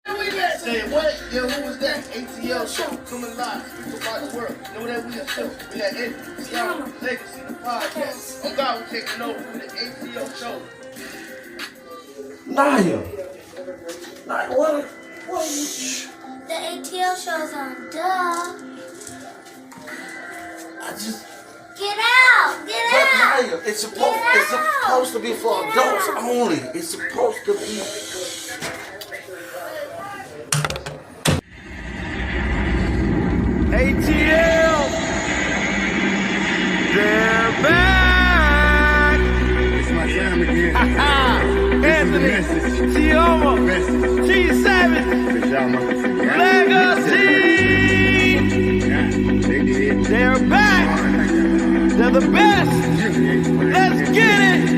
Say what? Yo, who was that? ATL show coming live. Speak about the world. Know that we are show. We got ATL Legacy, the podcast. Oh God, we're taking over with the ATL show. Naya, what are you? The ATL show's on, duh. Get out! Get out! Naya, it's supposed to be for adults only. It's supposed to be. ATL, they're back. It's my time again. Anthony, Tioma, G7, Legacy. They're back. They're the best. Let's get it.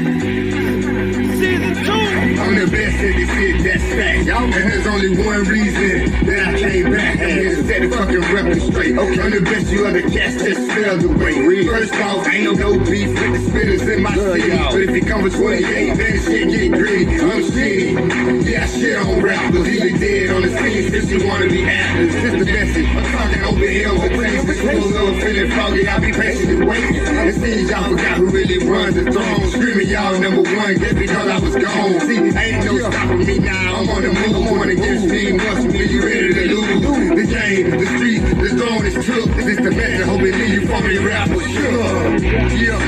Season 2. I'm the best at this shit, that's fact. And there's only one reason that I came back. I'm here to set the fucking record straight. Okay. I'm the best you ever catch that spell the way. First off, ain't no beef with the spitters in my city. But if it comes for 28, then shit get gritty. I'm shitty. Yeah, I shit on rappers. Either dead on the scene since you wanna be actors. This the message. I'm talking over hills and things. The schools over feeling foggy. I'll be patiently waiting. It seems y'all forgot who really runs the throne. Screaming y'all number one just because I was gone. See, ain't no stopping me now. I'm on the move. Going against me. Once you you ready to lose. The game, the street, the zone is took. This is the message. Hope it leave you from the rapper. Sure. Yeah.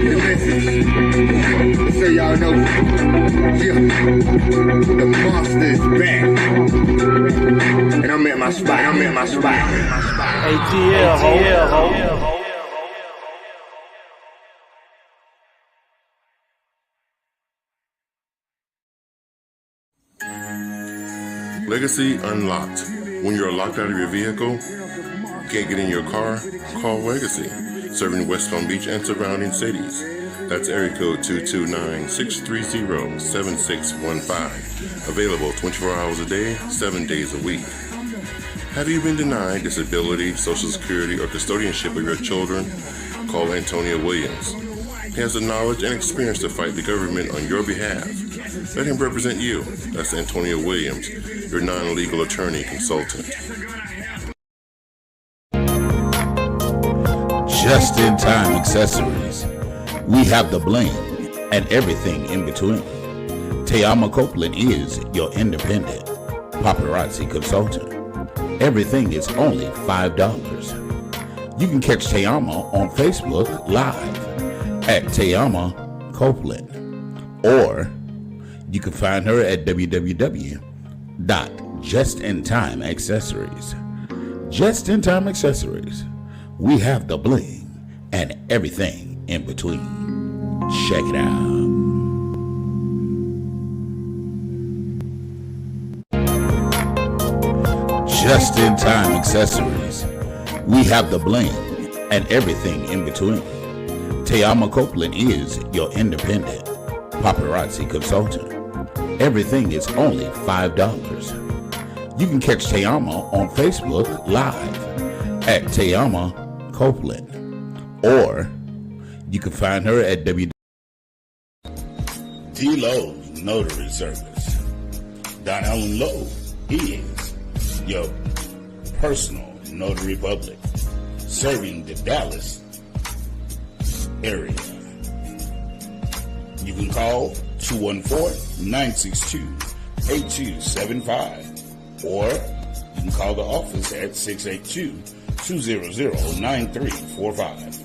The message. So y'all know. Yeah. The monster is back. And I'm at my spot. ATL, ho. Legacy Unlocked. When you're locked out of your vehicle, can't get in your car, call Legacy. Serving West Palm Beach and surrounding cities. That's area code 229-630-7615. Available 24 hours a day, 7 days a week. Have you been denied disability, Social Security, or custodianship of your children? Call Antonio Williams. He has the knowledge and experience to fight the government on your behalf. Let him represent you. That's Antonio Williams, your non-legal attorney consultant. Just-in-time accessories. We have the bling and everything in between. Tayama Copeland is your independent paparazzi consultant. Everything is only $5. You can catch Tayama on Facebook Live at Tayama Copeland, or you can find her at www.justintimeaccessories. Just in Time Accessories. We have the bling and everything in between. Check it out. Just in Time Accessories. We have the bling and everything in between. Tayama Copeland is your independent paparazzi consultant. Everything is only $5. You can catch Tayama on Facebook Live at Tayama Copeland, or you can find her at D-Lowe's Notary Service. Don Allen Lowe is your personal notary public, serving the Dallas area. You can call 214-962-8275, or you can call the office at 682-200-9345.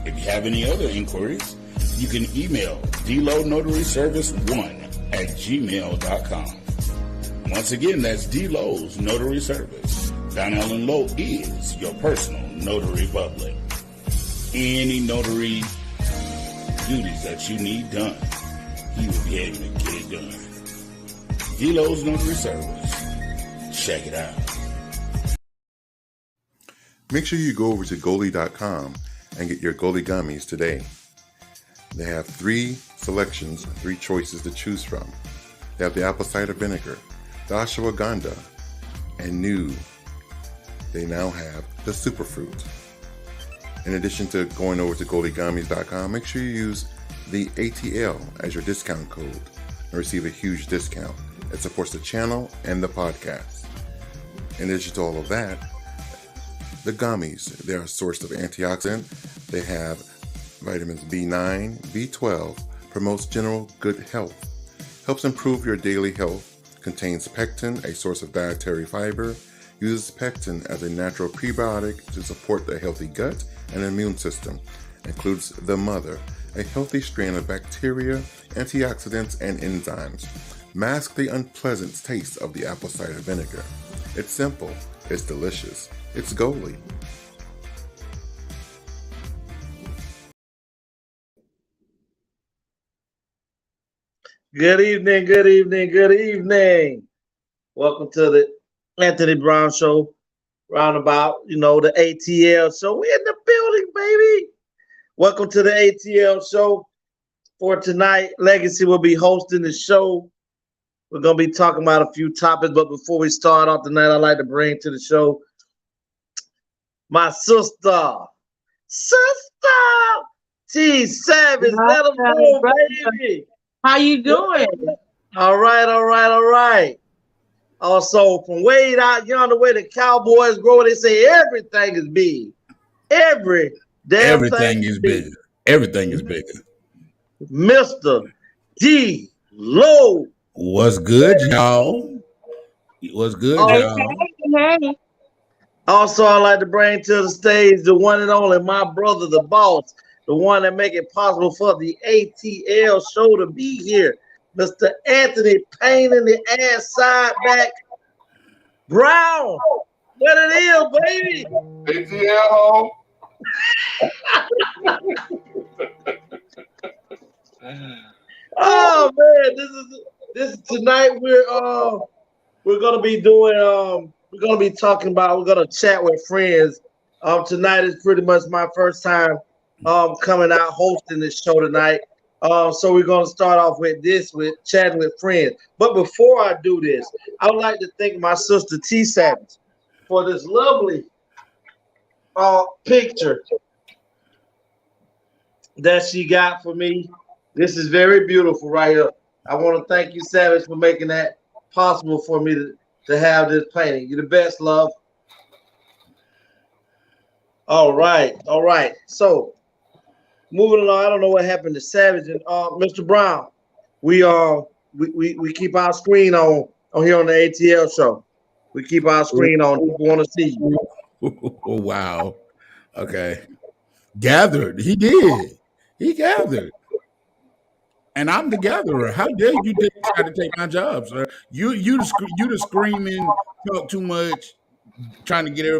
If you have any other inquiries, you can email dlownotaryservice1@gmail.com. Once again, that's D-Lowe's Notary Service. Don Allen Lowe is your personal notary public. Any notary duties that you need done, he will be able to get it done. D-Lowe's Notary Service. Check it out. Make sure you go over to Goli.com and get your Goli gummies today. They have 3 selections, 3 choices to choose from. They have the apple cider vinegar, the ashwagandha, and new, they now have the superfruit. In addition to going over to GoliGummies.com, make sure you use the ATL as your discount code and receive a huge discount. It supports the channel and the podcast. In addition to all of that, the gummies, they're a source of antioxidant. They have vitamins B9, B12, promotes general good health, helps improve your daily health, contains pectin, a source of dietary fiber, uses pectin as a natural prebiotic to support the healthy gut and immune system, includes the mother, a healthy strain of bacteria, antioxidants, and enzymes, mask the unpleasant taste of the apple cider vinegar. It's simple, it's delicious, it's Goli. Good evening, good evening, good evening. Welcome to the Anthony Brown Show, roundabout, the ATL Show. We in the building, baby. Welcome to the ATL Show. For tonight, Legacy will be hosting the show. We're going to be talking about a few topics, but before we start off tonight, I'd like to bring to the show my sister, T. Savage. Let them know, baby. How you doing? All right. Also, from way out yonder where the Cowboys grow, they say everything is big. Everything is bigger. Everything is bigger. Mr. D. Low. What's good, y'all? What's good, y'all? Hey. Also, I'd like to bring to the stage the one and only, my brother, the boss, the one that make it possible for the ATL show to be here, Mr. Anthony Payne in the ass side back. Brown, what it is, baby? ATL home. Oh man, this is tonight. We're gonna be doing we're gonna chat with friends. Tonight is pretty much my first time coming out hosting this show tonight. So we're gonna start off with chatting with friends. But before I do this, I would like to thank my sister T Savage for this lovely picture that she got for me. This is very beautiful right here. I want to thank you, Savage, for making that possible for me to have this painting. You're the best, love. All right. So moving along, I don't know what happened to Savage and Mr. Brown. We keep our screen on here on the ATL show. We keep our screen on. People want to see you. Oh, wow. Okay. Gathered. He did. He gathered. And I'm the gatherer. How dare you try to take my job, sir? You the screaming, talk too much, trying to get in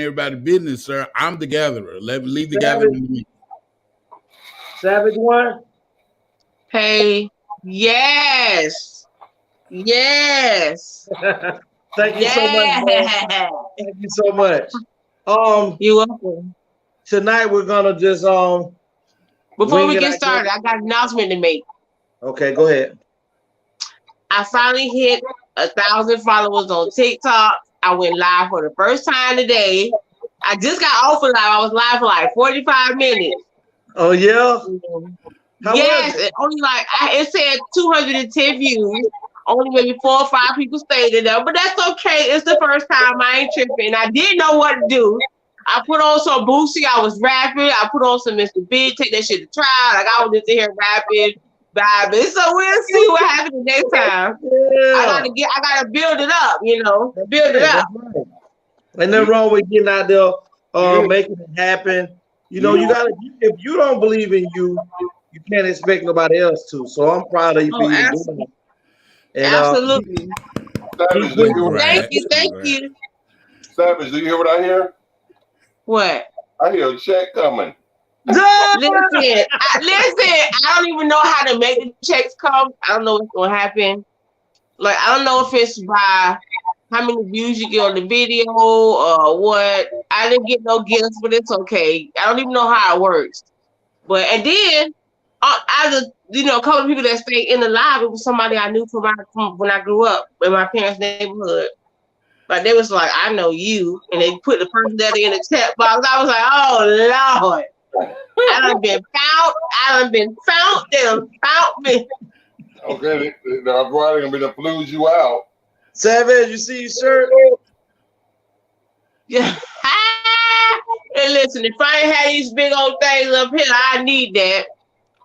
everybody's business, sir. I'm the gatherer. Leave the gathering to me. Savage one. Hey, yes. Thank you so much. Man. Thank you so much. You're welcome. Tonight we're gonna just Before we get started, I got an announcement to make. Okay, go ahead. I finally hit 1,000 followers on TikTok. I went live for the first time today. I just got off of live. I was live for like 45 minutes. Oh yeah? Yes, it said 210 views. Only maybe 4 or 5 people stayed in there, but that's okay. It's the first time. I ain't tripping. I didn't know what to do. I put on some Boosie. I was rapping. I put on some Mr. Big. Take that shit to trial. Like I was just here rapping, vibing. So we'll see what happens the next time. Yeah. I gotta build it up. Build it up. Right. And nothing wrong with getting out there, making it happen. You gotta. If you don't believe in you can't expect nobody else to. So I'm proud of you for doing it. And, absolutely. Savage, thank you. Savage, do you hear what I hear? What? I hear a check coming. Listen, I don't even know how to make the checks come. I don't know what's gonna happen. Like I don't know if it's by how many views you get on the video or what. I didn't get no gifts, but it's okay. I don't even know how it works. And then a couple of people that stayed in the live, it was somebody I knew from when I grew up in my parents' neighborhood. Like they was like, I know you, and they put the person that in the chat box. I was like, oh Lord, I done been found. They done found me. Okay, I'm probably gonna be to lose you out. Savage, you see your shirt? Yeah. And listen, if I ain't had these big old things up here, I need that.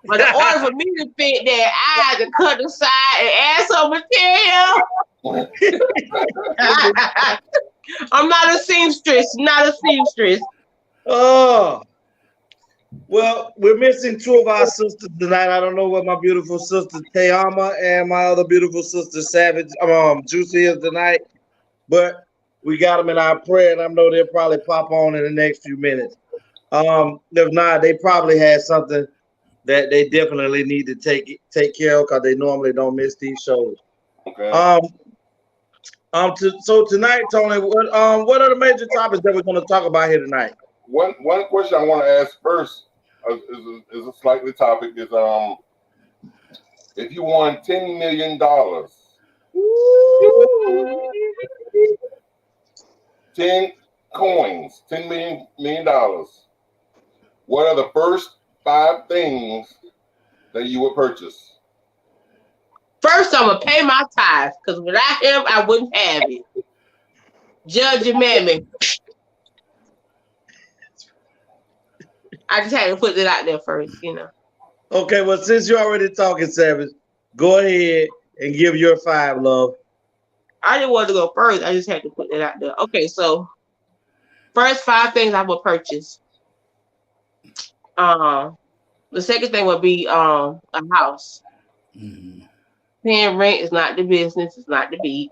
But in order for me to fit that, I had to cut the side and add some material. I'm not a seamstress. Not a seamstress. Oh. Well, we're missing two of our sisters tonight. I don't know what my beautiful sister Tayama and my other beautiful sister Savage, Juicy is tonight, but we got them in our prayer, and I know they'll probably pop on in the next few minutes. If not, they probably had something that they definitely need to take care of because they normally don't miss these shows. Okay. So tonight, Tony, what are the major topics that we're going to talk about here tonight? One question I want to ask first is a slightly topic is if you won $10 million, 10 coins, $10 million, what are the first 5 things that you would purchase? First, I'm gonna pay my tithes because without him, I wouldn't have it. Judge your mammy. I just had to put it out there first, you know. Okay, well, since you're already talking, Savage, go ahead and give your 5, love. I didn't want to go first. I just had to put it out there. Okay, so first 5 things I would purchase. The second thing would be a house. Paying rent is not the business. It's not the beat.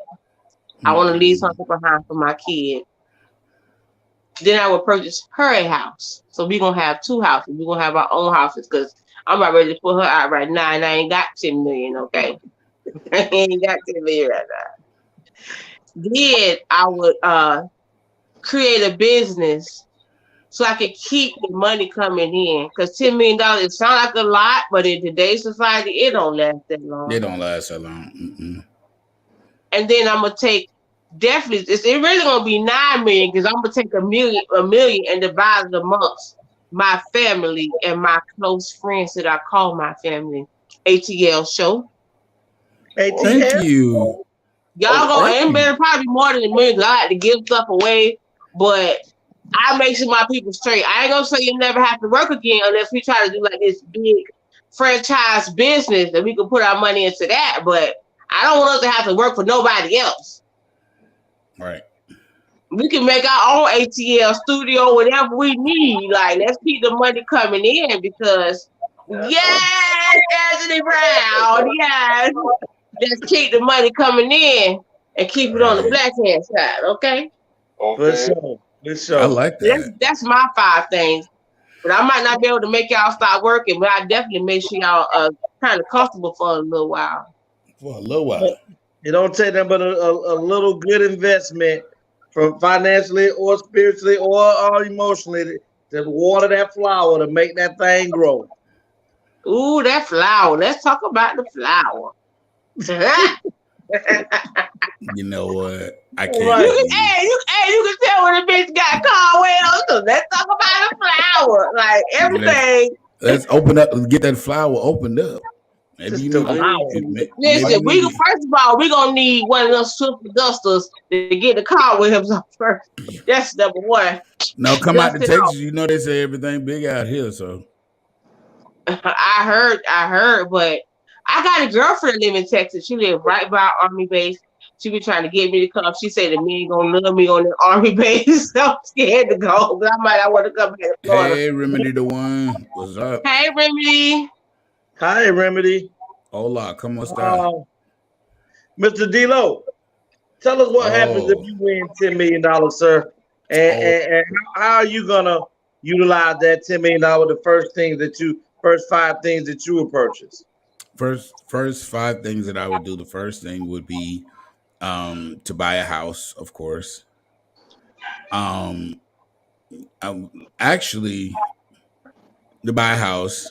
I want to leave something behind for my kid. Then I would purchase her a house. So we're going to have 2 houses. We're going to have our own houses because I'm not ready to put her out right now, and I ain't got 10 million, okay? I ain't got 10 million right now. Then I would create a business so I could keep the money coming in. Because $10 million, it sounds like a lot, but in today's society, it don't last that long. It don't last that long. And then I'm going to take definitely, it's really gonna be 9 million because I'm gonna take a million and divide it amongst my family and my close friends that I call my family. ATL show. ATL? Thank you. Y'all gonna and better probably more than $1 million because I like to give stuff away, but I make sure my people straight. I ain't gonna say you never have to work again unless we try to do like this big franchise business and we can put our money into that, but I don't want us to have to work for nobody else. Right. We can make our own ATL studio, whatever we need. Like, let's keep the money coming in because, yes, Anthony Brown, yes. Let's keep the money coming in and keep it on the black hand side, okay? Okay. For sure. I like that. That's my 5 things. But I might not be able to make y'all start working, but I definitely make sure y'all are kind of comfortable for a little while. For a little while. It don't take them but a little good investment from financially or spiritually or emotionally to water that flower to make that thing grow. Ooh, that flower. Let's talk about the flower. You know what? I can't. Right. You can tell when a bitch got Caldwell. So let's talk about the flower. Like everything. Let's open up and get that flower opened up. Maybe Listen, first of all, we're gonna need one of those super dusters to get the cobwebs up first. That's number 1. No, come out to Texas. You know they say everything big out here, so I heard, but I got a girlfriend live in Texas. She live right by our Army base. She been trying to get me to come. She said the men gonna love me on the Army base. So I'm scared to go, but I might want to come back to Florida. Hey, Remedy the one. What's up? Hey, Remedy. Hi, Remedy. Hola, ¿cómo está? Mr. D-Lo, tell us what happens if you win $10 million, sir. And how are you gonna utilize that $10 million? The first 5 things that you would purchase. First 5 things that I would do. The first thing would be to buy a house, of course. Actually, to buy a house.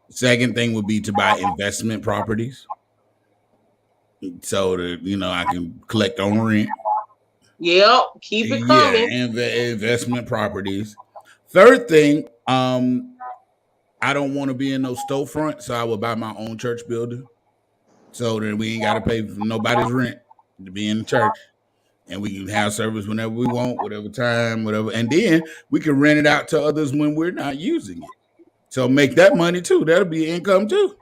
Second thing would be to buy investment properties, so that I can collect on rent. Yep, keep it coming. Yeah, investment properties. Third thing, I don't want to be in no storefront, so I would buy my own church building, so that we ain't got to pay for nobody's rent to be in the church, and we can have service whenever we want, whatever time, whatever, and then we can rent it out to others when we're not using it. So make that money too. That'll be income too.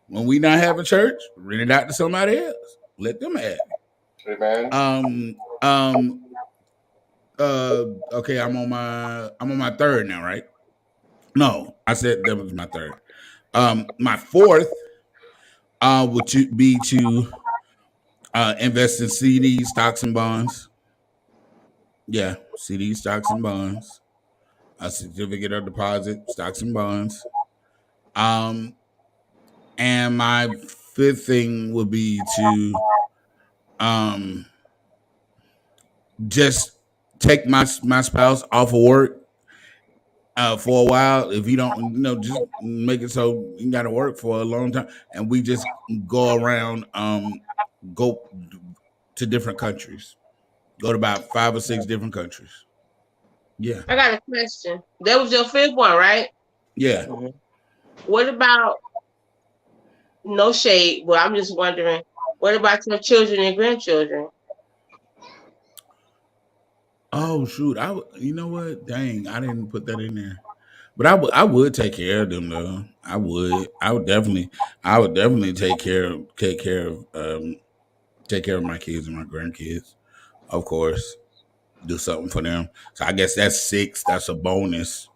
When we not having church, rent it out to somebody else. Let them have it. Amen. Okay, I'm on my third now, right? No, I said that was my third. My fourth would be to invest in CDs, stocks, and bonds. Yeah, CDs, stocks, and bonds. A certificate of deposit, stocks and bonds. And my fifth thing would be to just take my spouse off of work for a while. If you don't, just make it so you got to work for a long time, and we just go around, go to different countries, go to about 5 or 6 different countries. Yeah. I got a question. That was your fifth one, right? Yeah. Mm-hmm. What about, no shade, but I'm just wondering, what about your children and grandchildren? Oh shoot! You know what? Dang, I didn't put that in there. But I would take care of them though. I would definitely take care of my kids and my grandkids. Of course, do something for them. So I guess that's 6. That's a bonus.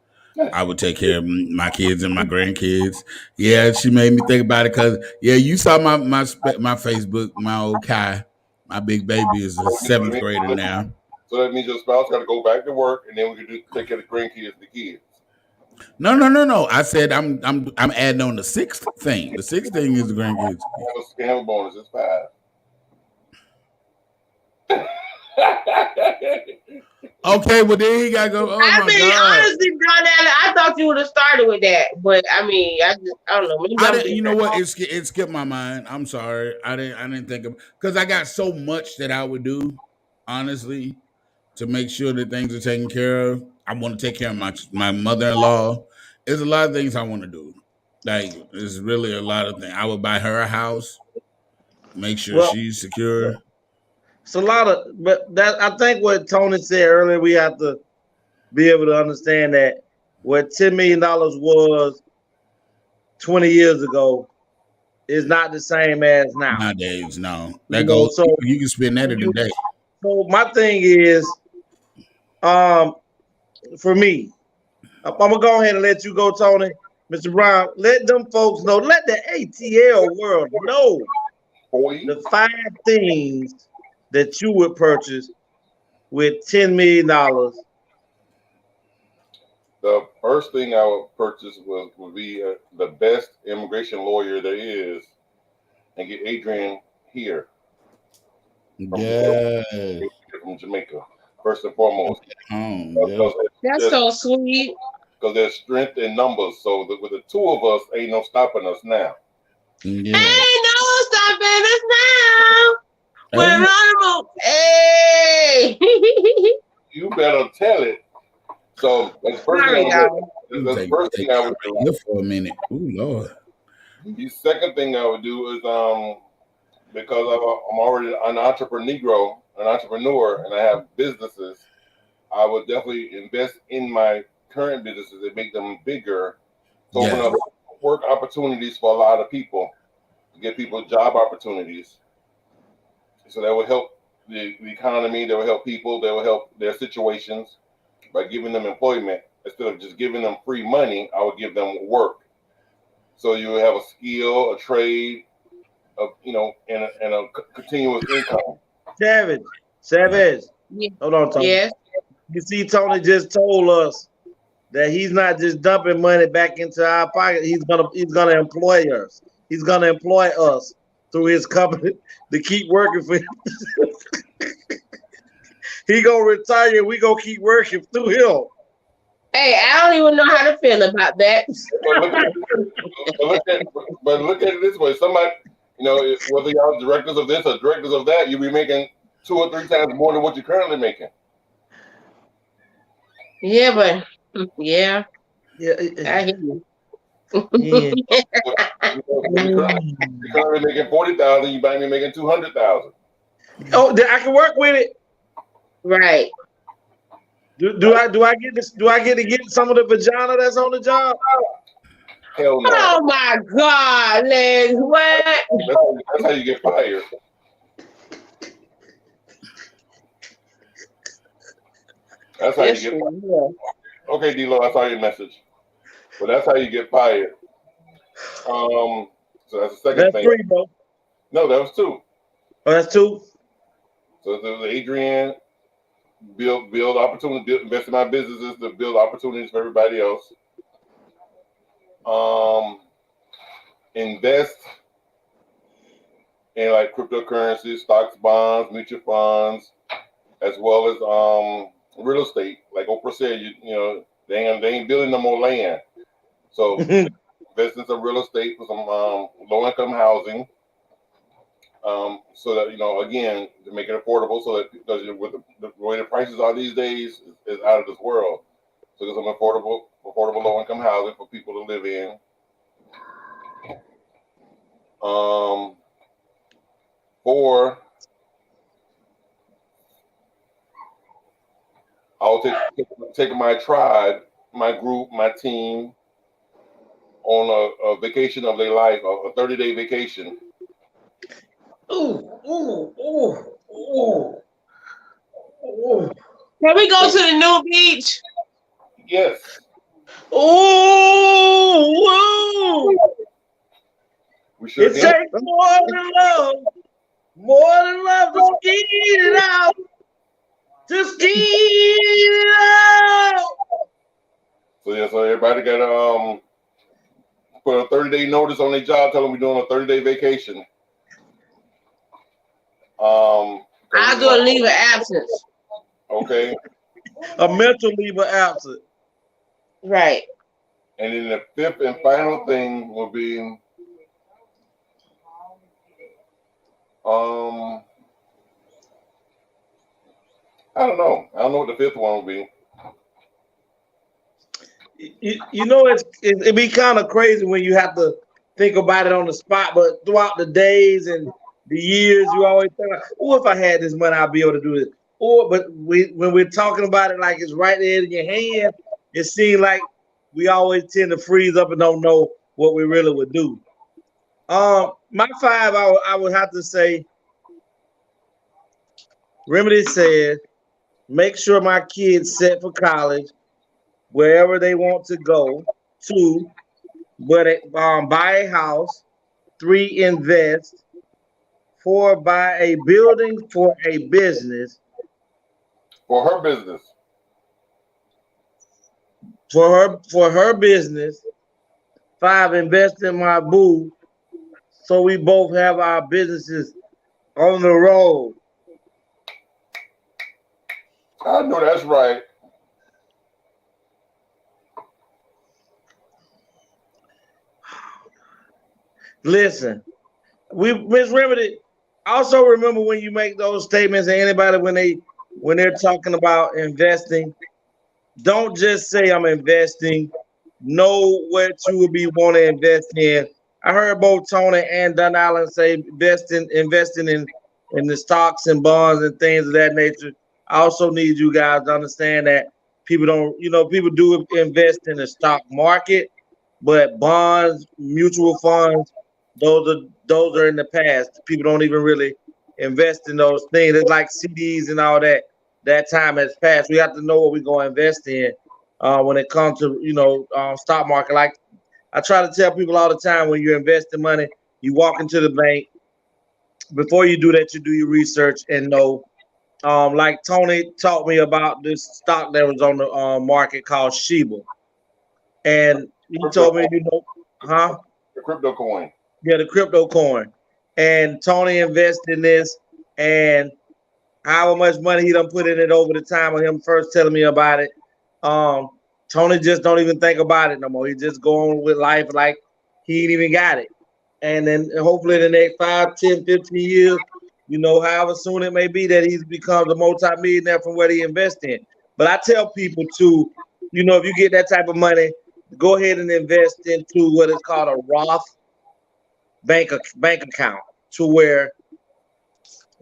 I would take care of my kids and my grandkids. Yeah, she made me think about it because you saw my Facebook. My old Kai, my big baby is a 7th grader now. So that means your spouse got to go back to work, and then we can take care of the grandkids, the kids. No. I said I'm adding on the 6th thing. The 6th thing is the grandkids. Can have a bonus. It's 5. Okay, well then he gotta go. Oh my God. Honestly, John Allen, I thought you would have started with that, but I don't know. Maybe you know what? It skipped my mind. I'm sorry. I didn't think of, because I got so much that I would do, honestly, to make sure that things are taken care of. I want to take care of my mother-in-law. There's a lot of things I want to do. Like, there's really a lot of things. I would buy her a house, make sure she's secure. It's a lot of, but that, I think what Tony said earlier, we have to be able to understand that what $10 million was 20 years ago is not the same as now. Nowadays, no. That goes, so you can spend that in a day. So my thing is, for me, I'm gonna go ahead and let you go, Tony. Mr. Brown, let them folks know, let the ATL world know the 5 things that you would purchase with $10 million. The first thing I would purchase would be the best immigration lawyer there is, and get Adrian here. From Jamaica, first and foremost. That's so sweet. Because there's strength in numbers. So with the 2 of us, ain't no stopping us now. Yeah. Ain't no stopping us now. We're on the move. Hey. You better tell it. So that's the first thing I would do. For a minute. Ooh, Lord. The second thing I would do is because I'm already an entrepreneur, and I have businesses, I would definitely invest in my current businesses and make them bigger, to open up work opportunities for a lot of people, to get people job opportunities. So that will help the economy, that will help people, that will help their situations by giving them employment. Instead of just giving them free money, I would give them work. So you have a skill, a trade, and a continuous income. Savage. Hold on, Tony. Yes. You see, Tony just told us that he's not just dumping money back into our pocket. He's gonna employ us. He's gonna employ us through his company to keep working for him. He gonna retire, and we gonna keep working through him. Hey, I don't even know how to feel about that. But look at it this way: somebody, whether y'all directors of this or directors of that, you'll be making 2 or 3 times more than what you're currently making. Yeah, but I hear you. Yeah. You're currently making 40,000. You might be making 200,000. Oh, I can work with it. Right. Do I get this? Do I get to get some of the vagina that's on the job? Hell no. Oh my God, Legs, what? That's how you get fired. That's how you get fired. Okay, D-Lo, I saw your message. But that's how you get fired. So that's the second That's thing. 3, bro. No, that was 2. Oh, that's 2. So there was Adrian, build opportunity, invest in my businesses to build opportunities for everybody else. Invest in like cryptocurrency, stocks, bonds, mutual funds, as well as real estate. Like Oprah said, you know, they ain't building no more land. So invest in some real estate for some low income housing. So that, you know, again, to make it affordable, so that because with the way the prices are these days is out of this world. So there's some affordable low income housing for people to live in. Four, I'll take my tribe, my group, my team on a vacation of their life, a 30-day vacation. Ooh. Can we go to the new beach? Yes. Ooh. We sure It takes more than love to skeet it out. To skeet it out. So yeah, so everybody got to put a 30-day notice on their job, tell them we're doing a 30-day vacation. I'll do a leave of absence. Okay. A mental leave of absence. Right. And then the fifth and final thing will be I don't know. I don't know what the fifth one will be. You know, it'd be kind of crazy when you have to think about it on the spot, but throughout the days and the years, you always think, oh, if I had this money, I'd be able to do it. But when we're talking about it like it's right there in your hand, it seems like we always tend to freeze up and don't know what we really would do. My 5, I would have to say, Remedy said, make sure my kids set for college, wherever they want to go. 2, but buy a house. 3, invest. 4, buy a building for a business. For her business. For her business. 5, invest in my boo, so we both have our businesses on the road. I know that's right. Listen, Miss Remedy, also remember when you make those statements, and anybody when they're talking about investing, don't just say I'm investing. Know what you would be want to invest in. I heard both Tony and Dunn Allen say investing in the stocks and bonds and things of that nature. I also need you guys to understand that people do invest in the stock market, but bonds, mutual funds, those are in the past. People don't even really invest in those things. It's like CDs and all that. That time has passed. We have to know what we're going to invest in when it comes to stock market. Like I try to tell people all the time, when you're investing money, you walk into the bank. Before you do that, you do your research and know. Like Tony taught me about this stock that was on the market called Shiba, and he told me, The crypto coin. Yeah, the crypto coin. And Tony invested in this, and however much money he done put in it over the time of him first telling me about it. Tony just don't even think about it no more. He just go on with life like he ain't even got it. And then hopefully in the next 5, 10, 15 years, however soon it may be, that he's becomes a multi-millionaire from what he invests in. But I tell people too, if you get that type of money, go ahead and invest into what is called a Roth bank account, to where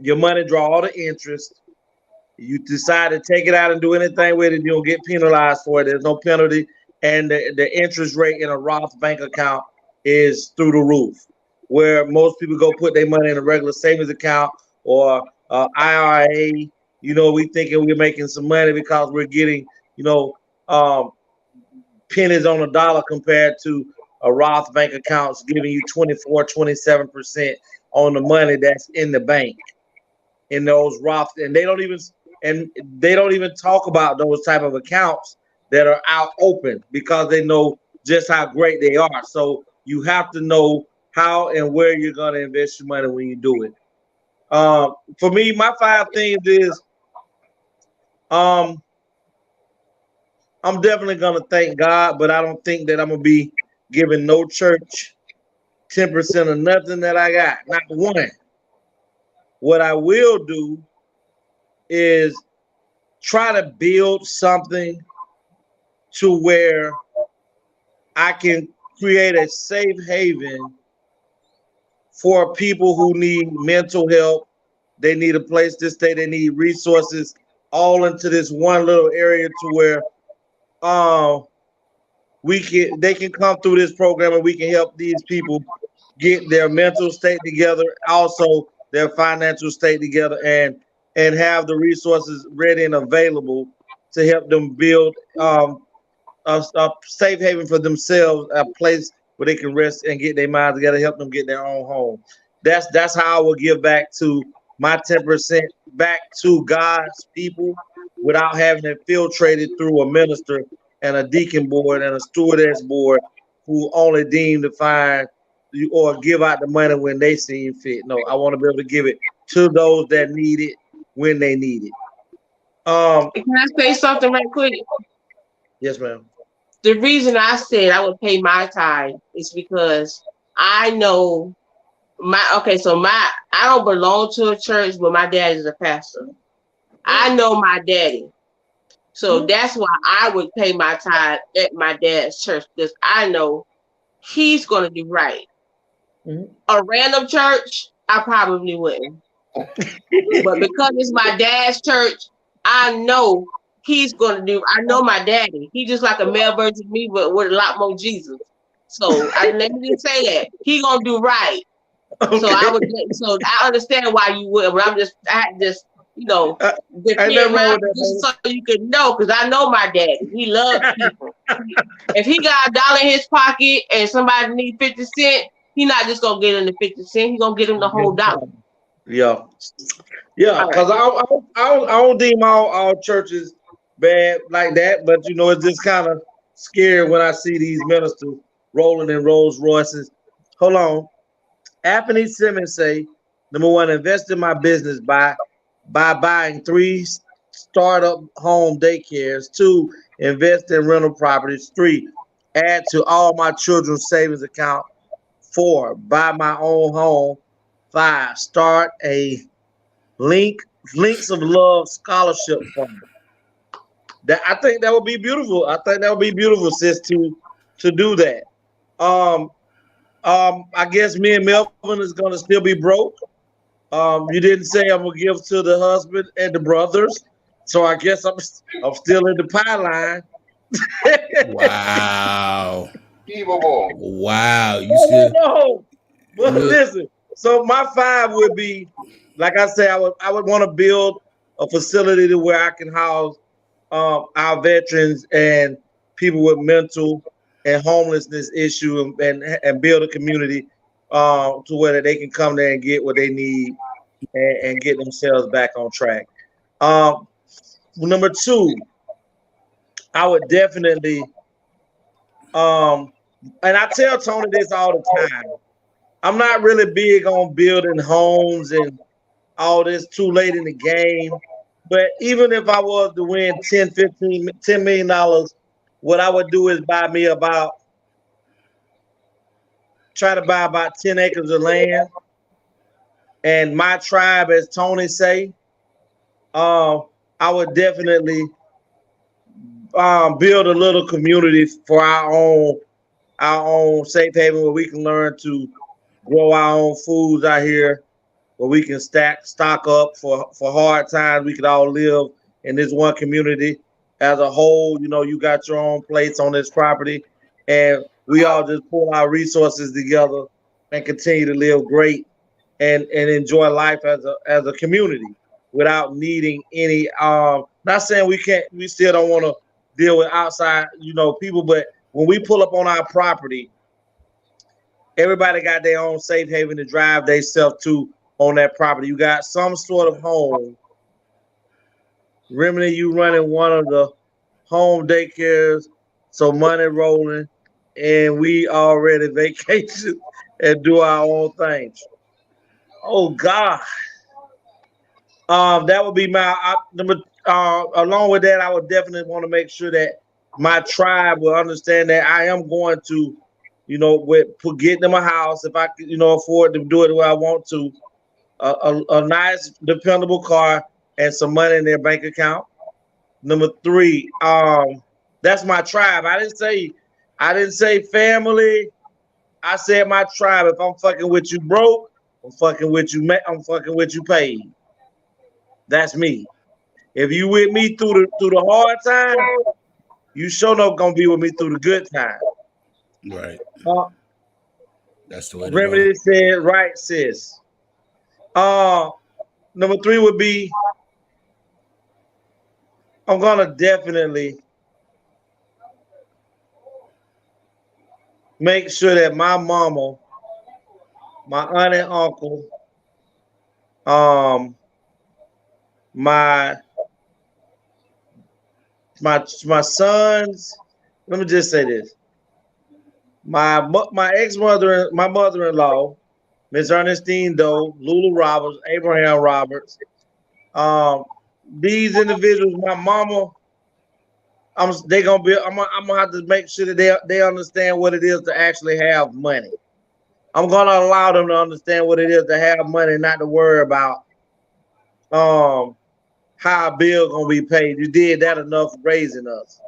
your money draw all the interest. You decide to take it out and do anything with it, you don't get penalized for it. There's no penalty, and the interest rate in a Roth bank account is through the roof. Where most people go put their money in a regular savings account or IRA, we thinking we're making some money because we're getting, um, pennies on a dollar compared to a Roth bank account's giving you 24, 27% on the money that's in the bank in those Roth, and they don't even talk about those type of accounts that are out open because they know just how great they are. So you have to know how and where you're going to invest your money when you do it. For me, my 5 things is I'm definitely going to thank God, but I don't think that I'm going to be giving no church 10% of nothing that I got, not one. What I will do is try to build something to where I can create a safe haven for people who need mental help. They need a place to stay. They need resources, all into this one little area to where they can come through this program and we can help these people get their mental state together, also their financial state together, and have the resources ready and available to help them build a safe haven for themselves, a place where they can rest and get their minds together, help them get their own home. That's how I will give back to my 10% back to God's people without having it filtrated through a minister and a deacon board and a stewardess board who only deem to find or give out the money when they seem fit. No, I want to be able to give it to those that need it when they need it. Can I say something right quick? Yes, ma'am. The reason I said I would pay my tithe is because I know I don't belong to a church, but my dad is a pastor. I know my daddy. So that's why I would pay my tithe at my dad's church, because I know he's going to do right. Mm-hmm. A random church, I probably wouldn't. But because it's my dad's church, I know he's going to do. I know my daddy. He's just like a male version of me, but with a lot more Jesus. So let me just say that he's going to do right. Okay. So I understand why you would, but I just defend my just so you can know, because I know my daddy. He loves people. If he got $1 in his pocket and somebody needs 50 cents, he's not just gonna get him the 50 cents. He's gonna get him the whole $1. Yeah, because I don't deem all churches bad like that, but it's just kind of scary when I see these ministers rolling in Rolls Royces. Hold on. Anthony Simmons say, number 1, invest in my business by buying 3 startup home daycares. 2, invest in rental properties. 3, add to all my children's savings account. 4, buy my own home. 5, start a Links of Love scholarship fund. I think that would be beautiful. I think that would be beautiful, sis, to do that. I guess me and Melvin is gonna still be broke. You didn't say I'm gonna give to the husband and the brothers, so I guess I'm still in the pie line. Wow. Wow. You still but listen, so my 5 would be, like I say, I would want to build a facility to where I can house our veterans and people with mental and homelessness issue and build a community to where they can come there and get what they need and get themselves back on track. Number 2, I would definitely, and I tell Tony this all the time, I'm not really big on building homes and all this too late in the game. But even if I was to win $10 million, what I would do is try to buy about 10 acres of land. And my tribe, as Tony say, I would definitely build a little community for our own safe haven where we can learn to grow our own foods out here, where we can stock up for hard times. We could all live in this one community as a whole. You know, you got your own place on this property, and we all just pull our resources together and continue to live great and enjoy life as a community without needing any. Not saying we still don't want to deal with outside, people, but when we pull up on our property, everybody got their own safe haven to drive themselves to on that property. You got some sort of home. Remember, you running one of the home daycares, so money rolling, and we already vacation and do our own things. Oh God. That would be my number. Along with that, I would definitely want to make sure that my tribe will understand that I am going to, getting them a house if I can, afford to do it the way I want to, a nice, dependable car and some money in their bank account. Number three, that's my tribe. I didn't say family. I said my tribe. If I'm fucking with you broke, I'm fucking with you. I'm fucking with you paid. That's me. If you with me through the hard time, you sure not gonna be with me through the good time. Right. That's the way to go. Remedy said, right, sis. Number three would be, I'm gonna definitely make sure that my mama, my aunt and uncle, my sons. Let me just say this: my ex-mother, my mother-in-law, Miss Ernestine Doe, Lulu Roberts, Abraham Roberts. These individuals, my mama, I'm gonna have to make sure that they understand what it is to actually have money. I'm gonna allow them to understand what it is to have money, not to worry about how a bill gonna be paid. You did that enough raising us.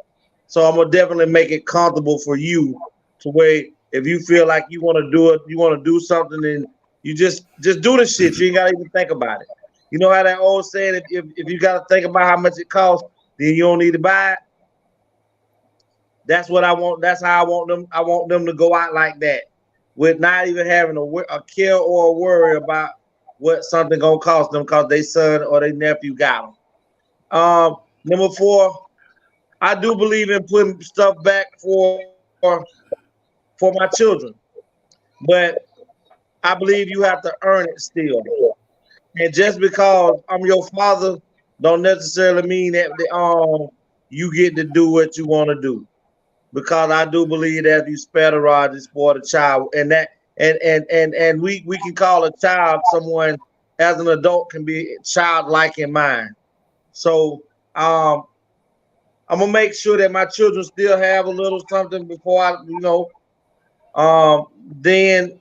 So I'm gonna definitely make it comfortable for you to where if you feel like you want to do it, you want to do something, and you just do the shit. You ain't gotta even think about it. You know how that old saying, if you gotta think about how much it costs, then you don't need to buy it. That's what I want. That's how I want them. I want them to go out like that, with not even having a care or a worry about what something gonna cost them because their son or their nephew got them. Number four, I do believe in putting stuff back for my children, but I believe you have to earn it still. And just because I'm your father, don't necessarily mean that you get to do what you want to do. Because I do believe that if you spare the rod, you spoil the child, and that and we can call a child someone as an adult can be childlike in mind. So I'm gonna make sure that my children still have a little something before then,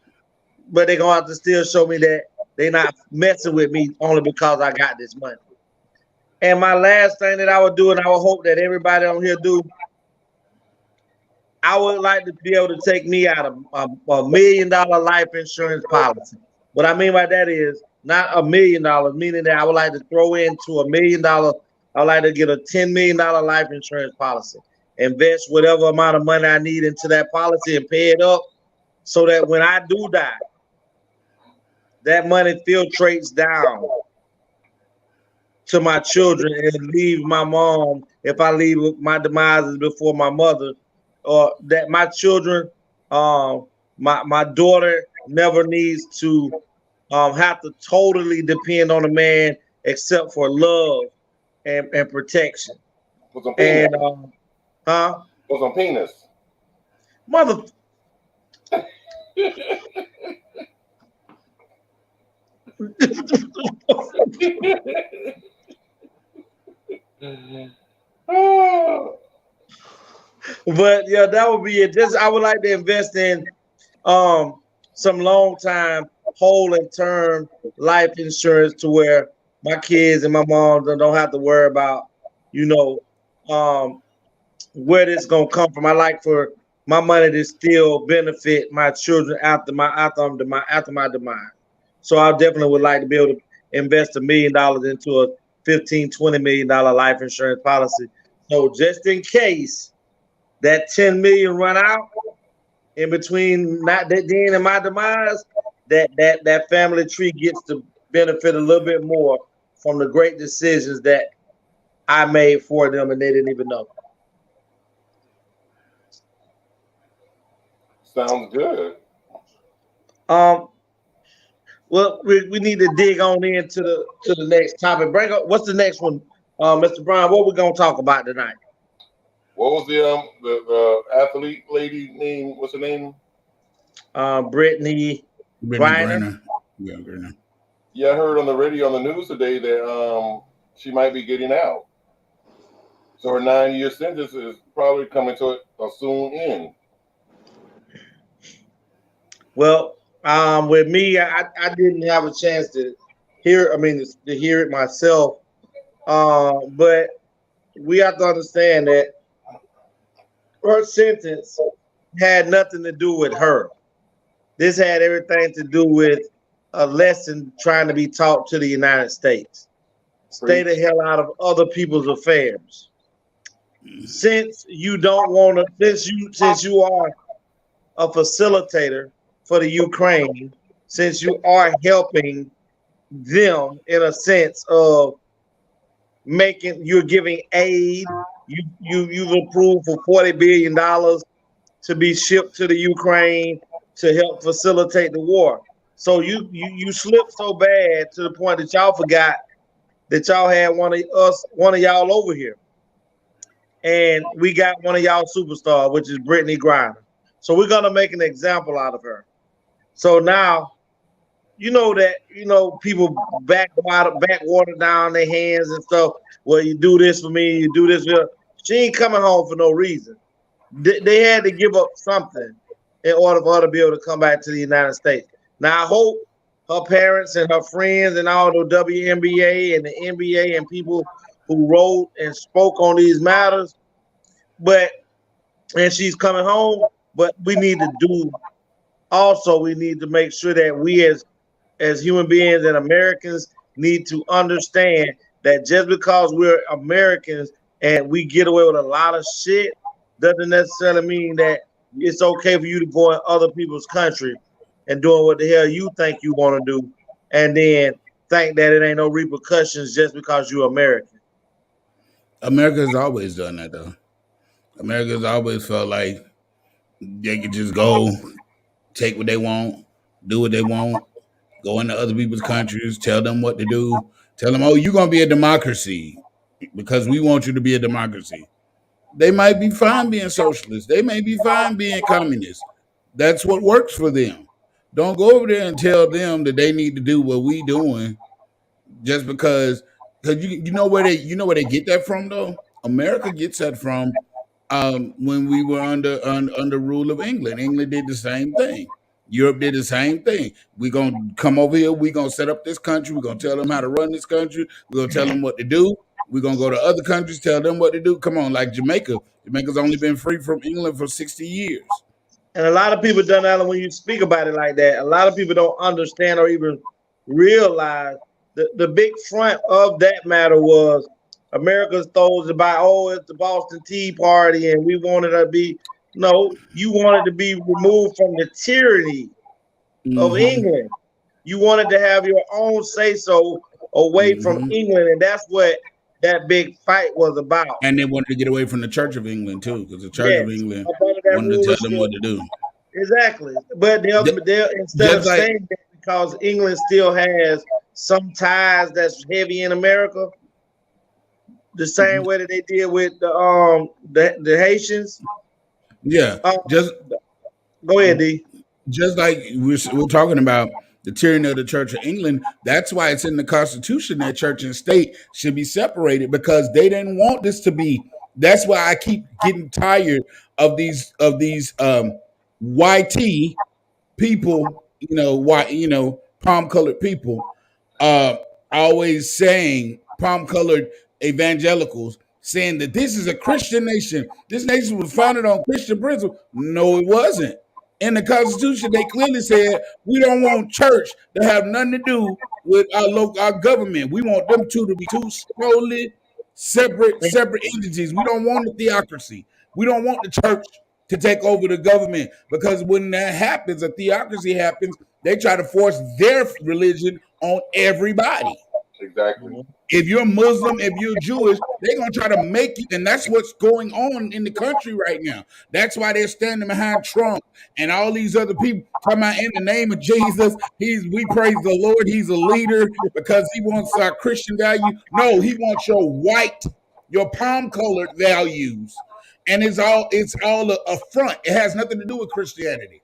but they're gonna have to still show me that they're not messing with me only because I got this money. And my last thing that I would do, and I would hope that everybody on here do, I would like to be able to take me out of a $1 million life insurance policy. What I mean by that is not $1 million, meaning that I would like to throw into $1 million. I would like to get a $10 million life insurance policy, invest whatever amount of money I need into that policy and pay it up so that when I do die, that money filtrates down to my children and leave my mom, if I leave my demises before my mother, or that my children, my daughter never needs to have to totally depend on a man except for love and protection. For some penis. And For some penis. Mother. But yeah, that would be it. Just I would like to invest in some long time whole and term life insurance to where my kids and my mom don't have to worry about, where this gonna come from. I like for my money to still benefit my children after my demise. So I definitely would like to be able to invest $1 million into a 15-20 million life insurance policy. So just in case that 10 million run out in between not that then and my demise, that family tree gets to benefit a little bit more from the great decisions that I made for them and they didn't even know. Sounds good. Well, we need to dig on into the next topic. Bring up what's the next one, Mr. Brown? What we gonna talk about tonight? What was the athlete lady name? What's her name? Brittany Griner. Yeah, Griner. Yeah, I heard on the radio on the news today that she might be getting out. So her 9-year sentence is probably coming to a soon end. Well, with me, I didn't have a chance to hear. I mean, to hear it myself. But we have to understand that her sentence had nothing to do with her. This had everything to do with a lesson trying to be taught to the United States. Stay the hell out of other people's affairs. Since you don't want to, since you are a facilitator for the Ukraine, since you are helping them in a sense of you're giving aid. You've approved for $40 billion to be shipped to the Ukraine to help facilitate the war. So you slipped so bad to the point that y'all forgot that y'all had one of y'all over here. And we got one of y'all superstars, which is Brittany Griner. So we're gonna make an example out of her. So now, people backwater down their hands and stuff. Well, you do this for me, you do this for her. She ain't coming home for no reason. They had to give up something in order for her to be able to come back to the United States. Now, I hope her parents and her friends and all the WNBA and the NBA and people who wrote and spoke on these matters, and she's coming home, but we need to make sure that we as human beings and Americans need to understand that just because we're Americans and we get away with a lot of shit doesn't necessarily mean that it's okay for you to go in other people's country and doing what the hell you think you want to do and then think that it ain't no repercussions just because you're American. America's always done that, though. America's always felt like they could just go take what they want, do what they want, go into other people's countries, tell them what to do, tell them, oh, you're going to be a democracy because we want you to be a democracy. They might be fine being socialist. They may be fine being communist. That's what works for them. Don't go over there and tell them that they need to do what we doing just because you know where they get that from, though. America gets that from when we were under rule of England. England did the same thing. Europe did the same thing. We're going to come over here. We're going to set up this country. We're going to tell them how to run this country. We're going to tell them what to do. We're going to go to other countries, tell them what to do. Come on, like Jamaica. Jamaica's only been free from England for 60 years. And a lot of people don't know when you speak about it like that. A lot of people don't understand or even realize the big front of that matter was America's throws about, it's the Boston Tea Party and we wanted to be. No, you wanted to be removed from the tyranny of England. You wanted to have your own say-so away from England, and that's what that big fight was about. And they wanted to get away from the Church of England, too, because the Church of England wanted to tell them what to do. Exactly. But they'll instead of saying that because England still has some ties that's heavy in America, the same way that they did with the Haitians. Yeah, just go ahead, D. Just like we're talking about the tyranny of the Church of England, that's why it's in the Constitution that church and state should be separated because they didn't want this to be. That's why I keep getting tired of these YT people, palm-colored people, always saying palm-colored evangelicals saying that this is a Christian nation. This nation was founded on Christian principles. No, it wasn't. In the Constitution, they clearly said we don't want church to have nothing to do with our government. We want them two to be two totally separate entities. We don't want a theocracy. We don't want the church to take over the government, because when that happens, a theocracy happens, they try to force their religion on everybody. Exactly. If you're Muslim, if you're Jewish, they're going to try to make you, and that's what's going on in the country right now. That's why they're standing behind Trump and all these other people talking about in the name of Jesus. We praise the Lord. He's a leader because he wants our Christian value. No, he wants your palm-colored values. And it's all a front. It has nothing to do with Christianity.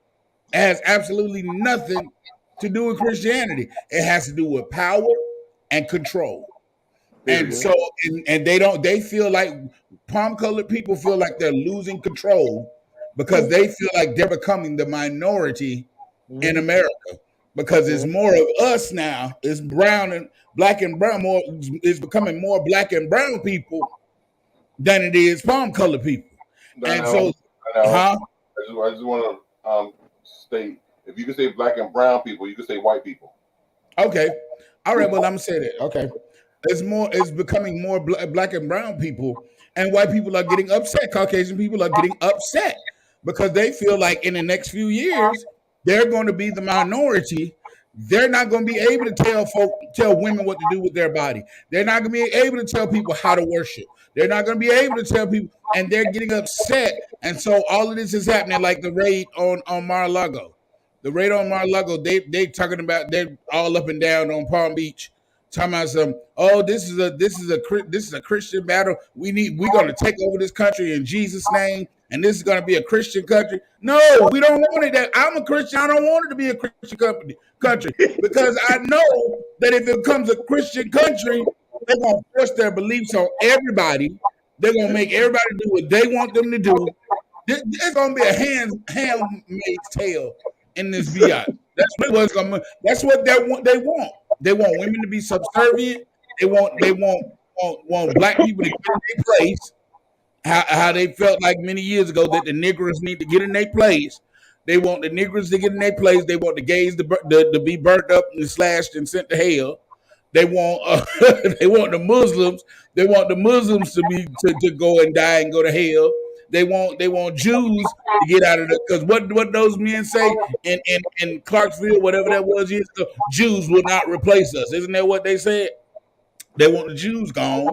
It has absolutely nothing to do with Christianity. It has to do with power and control. And so, and they feel like palm-colored people feel like they're losing control because they feel like they're becoming the minority in America, because it's more of us now. It's brown and black and brown. It's becoming more black and brown people than it is palm-colored people. I just want to state, if you can say black and brown people, you can say white people. Okay. All right. Well, I'm gonna say that. Okay. It's becoming more black and brown people, and white people are getting upset. Caucasian people are getting upset because they feel like in the next few years they're going to be the minority. They're not going to be able to tell women what to do with their body. They're not going to be able to tell people how to worship. They're not going to be able to tell people, and they're getting upset. And so all of this is happening, like the raid on Mar-a-Lago. The raid on Mar-a-Lago, they talking about, they're all up and down on Palm Beach, talking about this is a Christian battle. We're going to take over this country in Jesus' name, and this is going to be a Christian country. No, we don't want it. That I'm a Christian. I don't want it to be a Christian country because I know that if it becomes a Christian country, they're going to force their beliefs on everybody. They're going to make everybody do what they want them to do. It's going to be a handmaid's tale in this biatch. That's what they want. They want women to be subservient. They want black people to get in their place. How they felt like many years ago that the Negroes need to get in their place. They want the Negroes to get in their place. They want the gays to be burnt up and slashed and sent to hell. They want they want the Muslims. They want the Muslims to go and die and go to hell. They want Jews to get out of it, because what those men say in Clarksville, whatever that was years ago, Jews will not replace us. Isn't that what they said? They want the Jews gone,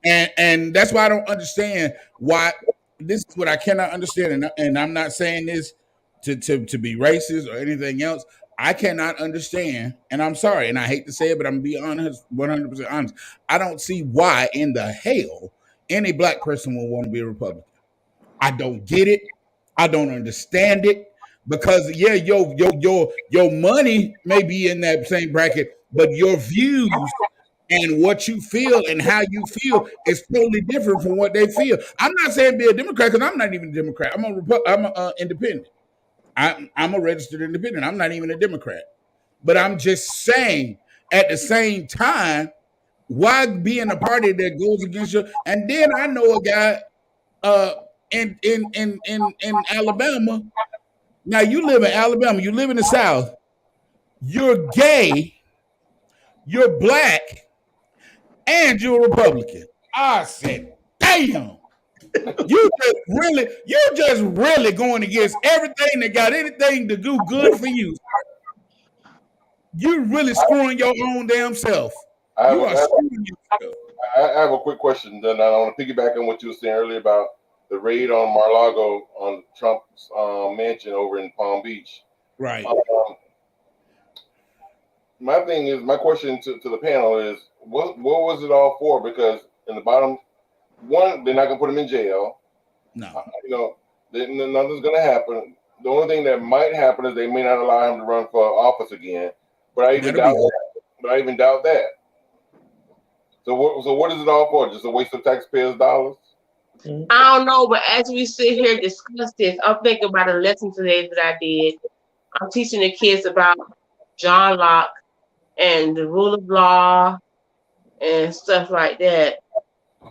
and that's why I don't understand why. This is what I cannot understand, and I'm not saying this to be racist or anything else. I cannot understand, and I'm sorry, and I hate to say it, but I'm gonna be honest, 100% honest. I don't see why in the hell any black person will want to be a Republican. I don't get it. I don't understand it, because your money may be in that same bracket, but your views and what you feel and how you feel is totally different from what they feel. I'm not saying be a Democrat, because I'm not even a Democrat. I'm a independent. I'm a registered independent. I'm not even a Democrat. But I'm just saying, at the same time, why be in a party that goes against you? And then I know a guy in Alabama. Now you live in Alabama, you live in the South, you're gay, you're black, and you're a Republican. I said, damn. You're just really going against everything that got anything to do good for you. You're really screwing your own damn self. I have a quick question. Then I want to piggyback on what you were saying earlier about the raid on Mar-a-Lago on Trump's mansion over in Palm Beach. Right. My question to the panel is, what was it all for? Because in the bottom, one, they're not gonna put him in jail. No. Nothing's gonna happen. The only thing that might happen is they may not allow him to run for office again. But I even doubt that. So what is it all for? Just a waste of taxpayers' dollars? I don't know, but as we sit here and discuss this, I'm thinking about a lesson today that I did. I'm teaching the kids about John Locke and the rule of law and stuff like that.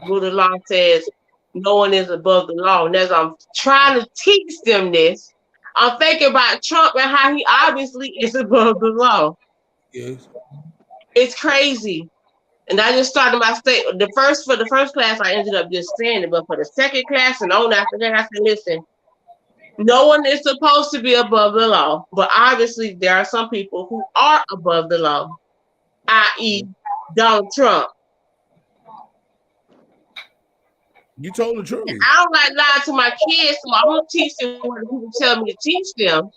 rule of law says no one is above the law. And as I'm trying to teach them this, I'm thinking about Trump and how he obviously is above the law. Yes. It's crazy. And I just started my state. For the first class, I ended up just saying it. But for the second class and on after that, I said, listen, no one is supposed to be above the law. But obviously, there are some people who are above the law, i.e., Donald Trump. You told the truth. I don't like lying to my kids, so I'm going to teach them what people tell me to teach them.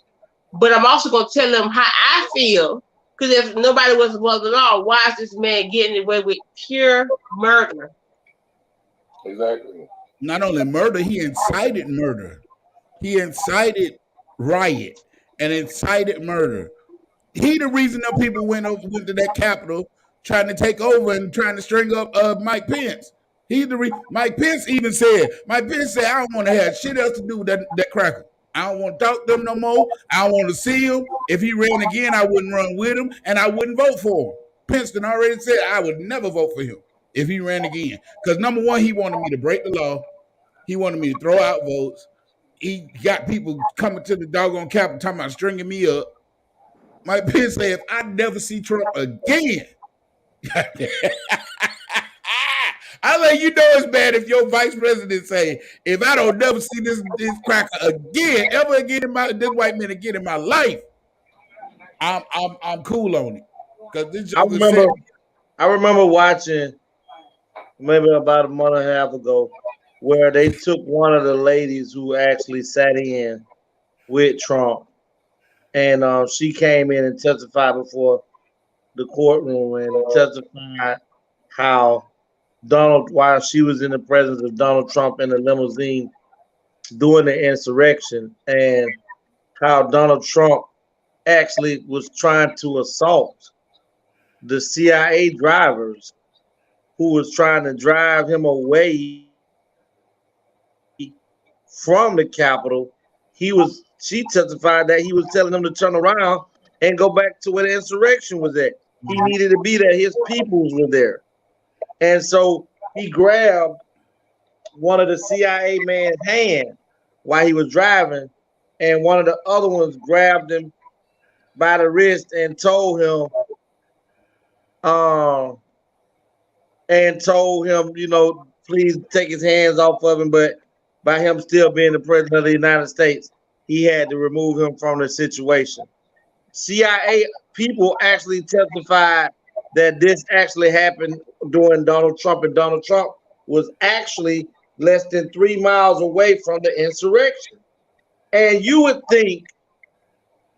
But I'm also going to tell them how I feel. Because if nobody was above the law, why is this man getting away with pure murder? Exactly. Not only murder, he incited murder. He incited riot and incited murder. He the reason that people went to that Capitol trying to take over and trying to string up Mike Pence. Mike Pence even said, I don't want to have shit else to do with that cracker. I don't want to talk to them no more. I don't want to see him. If he ran again, I wouldn't run with him, and I wouldn't vote for him. Pence already said I would never vote for him if he ran again. Because number one, he wanted me to break the law. He wanted me to throw out votes. He got people coming to the doggone Capitol talking about stringing me up. Mike Pence said, if I never see Trump again, I let you know it's bad if your vice president say, if I don't never see this cracker again, ever again this white man again in my life, I'm cool on it. Because this I remember watching maybe about a month and a half ago where they took one of the ladies who actually sat in with Trump, and she came in and testified before the courtroom and testified how while she was in the presence of Donald Trump in the limousine during the insurrection, and how Donald Trump actually was trying to assault the CIA drivers who was trying to drive him away from the Capitol. She testified that he was telling them to turn around and go back to where the insurrection was at. He needed to be there. His peoples were there. And so he grabbed one of the CIA man's hand while he was driving, and one of the other ones grabbed him by the wrist and told him, please take his hands off of him. But by him still being the president of the United States, he had to remove him from the situation. CIA people actually testified that this actually happened during Donald Trump, and Donald Trump was actually less than 3 miles away from the insurrection. And you would think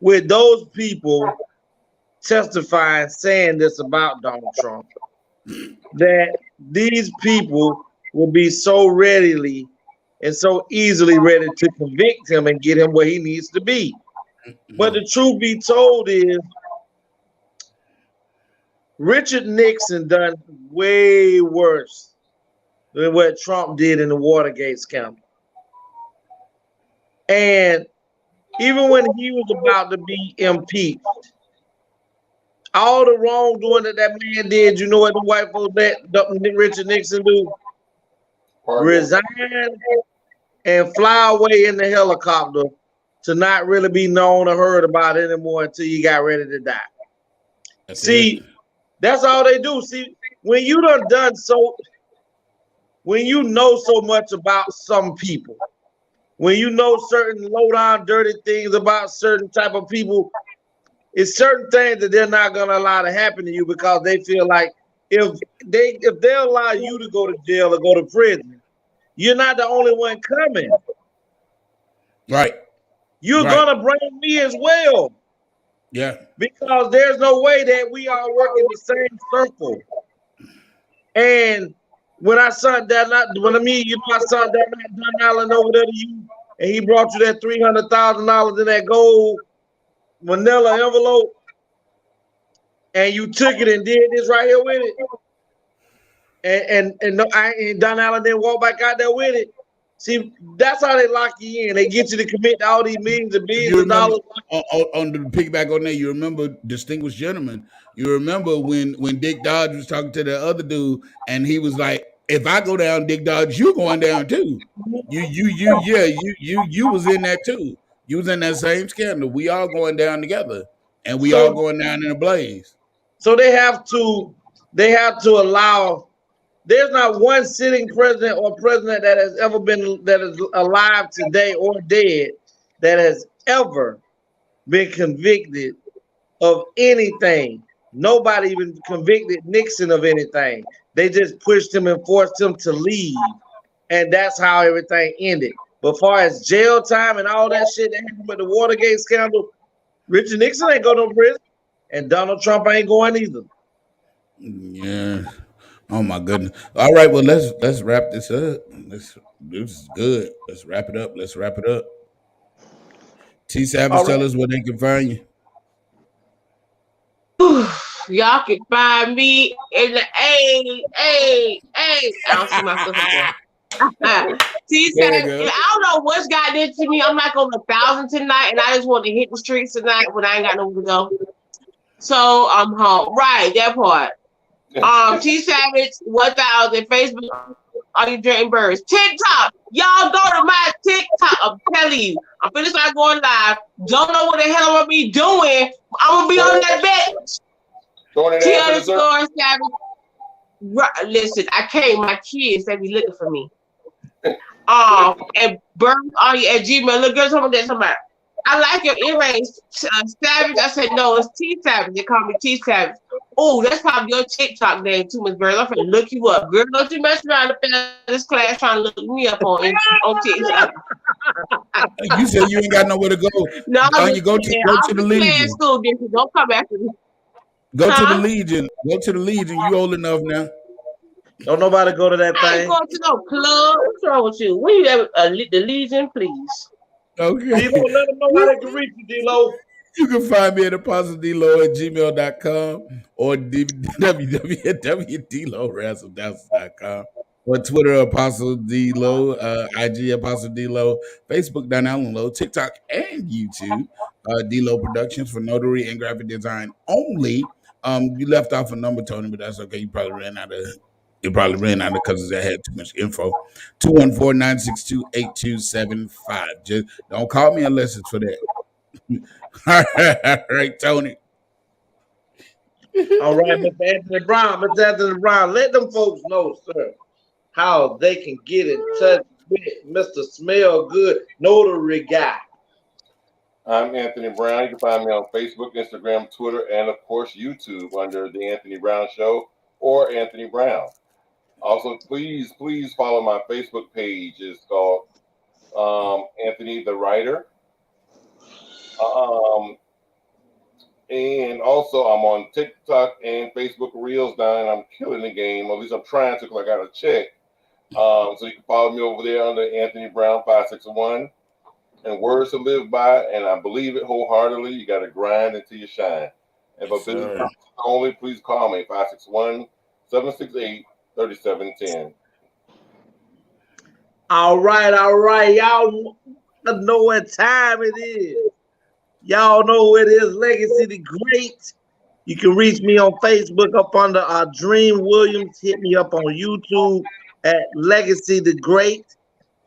with those people testifying, saying this about Donald Trump, that these people will be so readily and so easily ready to convict him and get him where he needs to be. But the truth be told is, Richard Nixon done way worse than what Trump did in the Watergate scandal. And even when he was about to be impeached, all the wrongdoing that man did, you know what the white folks let Richard Nixon do? Resign and fly away in the helicopter to not really be known or heard about anymore until you got ready to die. That's all they do. See, when you when you know so much about some people, when you know certain low down dirty things about certain type of people, it's certain things that they're not gonna allow to happen to you because they feel like if they allow you to go to jail or go to prison, you're not the only one coming. Right. You're gonna bring me as well. Yeah. Because there's no way that we all work in the same circle. And when I sent that, I sent that Don Allen over there to you, and he brought you that $300,000 in that gold manila envelope, and you took it and did this right here with it. And Don Allen didn't walk back out there with it. See, that's how they lock you in. They get you to commit to all these millions and billions of dollars. On the piggyback on that, you remember, distinguished gentleman, you remember when Dick Dodge was talking to the other dude, and he was like, if I go down, Dick Dodge, you going down too. You was in that too. You was in that same scandal. We all going down together, and we all going down in a blaze. So they have to allow. There's not one sitting president or president that has ever been that is alive today or dead that has ever been convicted of anything. Nobody even convicted Nixon of anything. They just pushed him and forced him to leave. And that's how everything ended. But far as jail time and all that shit that happened with the Watergate scandal, Richard Nixon ain't going to prison. And Donald Trump ain't going either. Yeah. Oh my goodness. All right, well let's wrap this up. This is good. Let's wrap it up. T Savage, tell us where they can find you. Y'all can find me in the I don't see myself again. T Savage, I don't know what's got into me. I'm like on 1,000 tonight, and I just want to hit the streets tonight when I ain't got nowhere to go. So I'm home. Right, that part. T Savage 1000 Facebook. Are you drinking birds? TikTok. Y'all go to my TikTok. I'm telling you. I'm finna start going live. Don't know what the hell I'm gonna be doing. I'm gonna be on that bench. T_Savage. Listen, I can't. My kids, they be looking for me. And birds are you at Gmail. Look, girl, somebody. I like your earrings, Savage. I said, no, it's T Savage. They call me T Savage. Oh, that's probably your TikTok name too, Miss Bird. I'm finna look you up. Girl, don't you mess around up in this class trying to look me up on TikTok. You said you ain't got nowhere to go. No, you go to the Legion. School, don't come after me. Go to the Legion. Go to the Legion. You old enough now. Don't nobody go to that thing. I ain't going to no club. What's wrong with you? Where you at? The Legion, please. Okay. D-Lo, let them know how they can reach you, D-Lo. You can find me at apostledelo@gmail.com or www.dloransomedoubts.com or Twitter Apostle D-Lo, IG Apostle D-Lo, Facebook Don Allen Low, TikTok and YouTube D-Lo Productions for notary and graphic design only. You left off a number, Tony, but that's okay. You probably ran out of because I had too much info. 214-962-8275. Just don't call me unless it's for that. All right, Tony. All right, Mr. Anthony Brown. Let them folks know, sir, how they can get in touch with Mr. Smell Good Notary Guy. I'm Anthony Brown. You can find me on Facebook, Instagram, Twitter, and of course YouTube under The Anthony Brown Show or Anthony Brown. Also, please follow my Facebook page. It's called Anthony the Writer. And also I'm on TikTok and Facebook Reels now, and I'm killing the game. At least I'm trying to, because I got a check. So you can follow me over there under Anthony Brown 561. And words to live by, and I believe it wholeheartedly. You got to grind until you shine. And for business only, please call me 561-768-3710. All right. Y'all know what time it is. Y'all know who it is. Legacy the Great. You can reach me on Facebook up under Dream Williams. Hit me up on YouTube at Legacy the Great.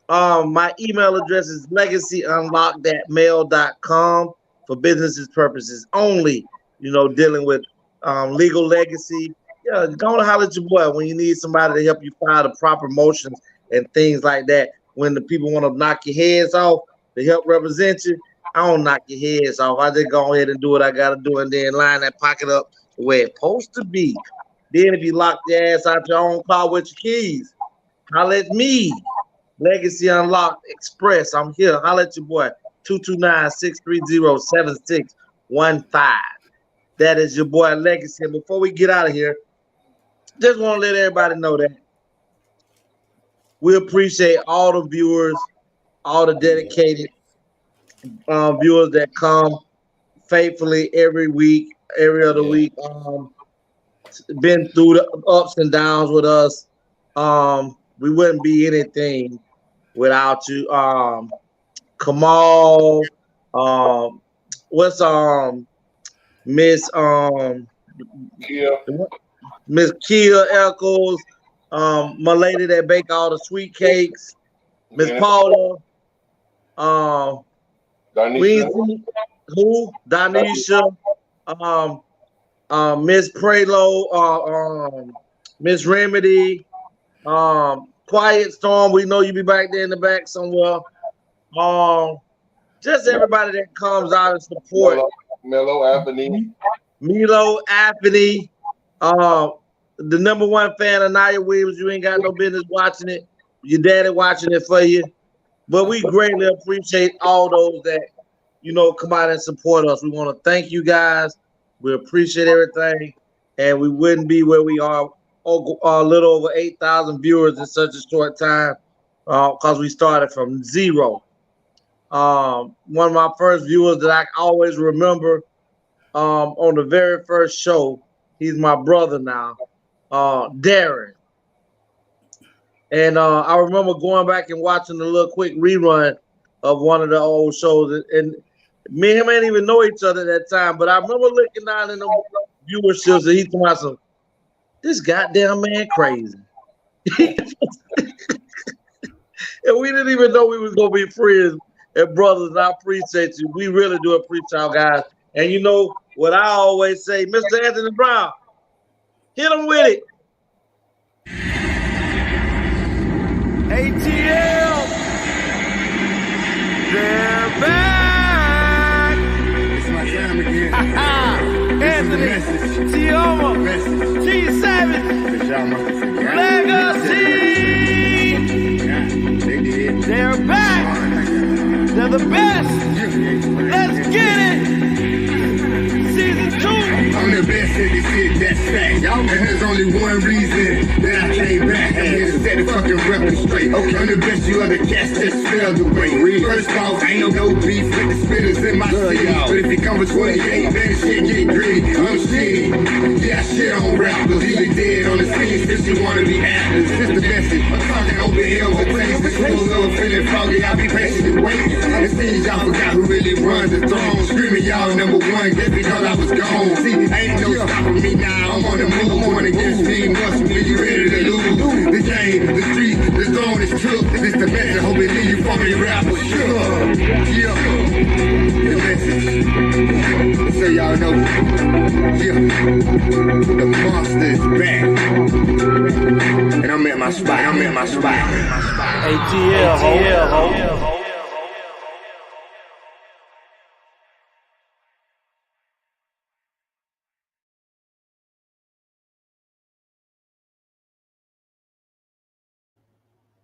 My email address is legacyunlocked@mail.com for business purposes only. Dealing with legal legacy. Yeah, go and holler at your boy when you need somebody to help you file the proper motions and things like that. When the people want to knock your heads off to help represent you, I don't knock your heads off. I just go ahead and do what I got to do and then line that pocket up where it's supposed to be. Then if you lock your ass out your own car with your keys, holler at me. Legacy Unlocked Express. I'm here. Holler at your boy. 229-630-7615. That is your boy Legacy. And before we get out of here, just want to let everybody know that we appreciate all the viewers, all the dedicated viewers that come faithfully every week, every other week. Been through the ups and downs with us. We wouldn't be anything without you. Kamal, what's Miss Kia Echoes, my lady that bake all the sweet cakes, Miss Paula, Donisha, Miss Prelo, Miss Remedy, Quiet Storm. We know you be back there in the back somewhere. Just everybody that comes out and support. Milo Anthony, the number one fan of Nia Williams. You ain't got no business watching it. Your daddy watching it for you. But we greatly appreciate all those that, come out and support us. We want to thank you guys. We appreciate everything. And we wouldn't be where we are, a little over 8,000 viewers in such a short time, because we started from zero. One of my first viewers that I always remember on the very first show, he's my brother now, Darren. And I remember going back and watching a little quick rerun of one of the old shows. And me and him ain't even know each other at that time, but I remember looking down in the viewerships and he told me, this goddamn man crazy. And we didn't even know we was going to be friends and brothers, and I appreciate you. We really do appreciate y'all guys. And you know what I always say, Mr. Anthony Brown, hit him with it. ATL, they're back. It's my time again. Anthony, Tioma, G7, Legacy. They're back. They're the best. Let's get it. Season 2. I'm the best at this shit, that's fact. And there's only one reason that I came back. I'm here to set the fucking record straight. Okay. I'm the best you ever cast that spelled away. First off, ain't no beef with the spitters in my city. But if you come for 28, man, shit get gritty. I'm shitty. Yeah, I shit on rappers. Either dead on the scene since you wanna be actors. This the message. I'm talking open hills and things. The schools over feeling foggy. I'll be patiently waiting. It seems y'all forgot who really runs the throne. Screaming y'all number one just because I was gone. See, ain't no stopping me now. I'm on the move. Going against me. Once when you ready to lose. The game, the street, the zone is true. This the message. Hope it leave you from the rapper. Sure. Yeah. The message. So y'all know. Yeah. The monster is back. And I'm at my spot. ATL, ho.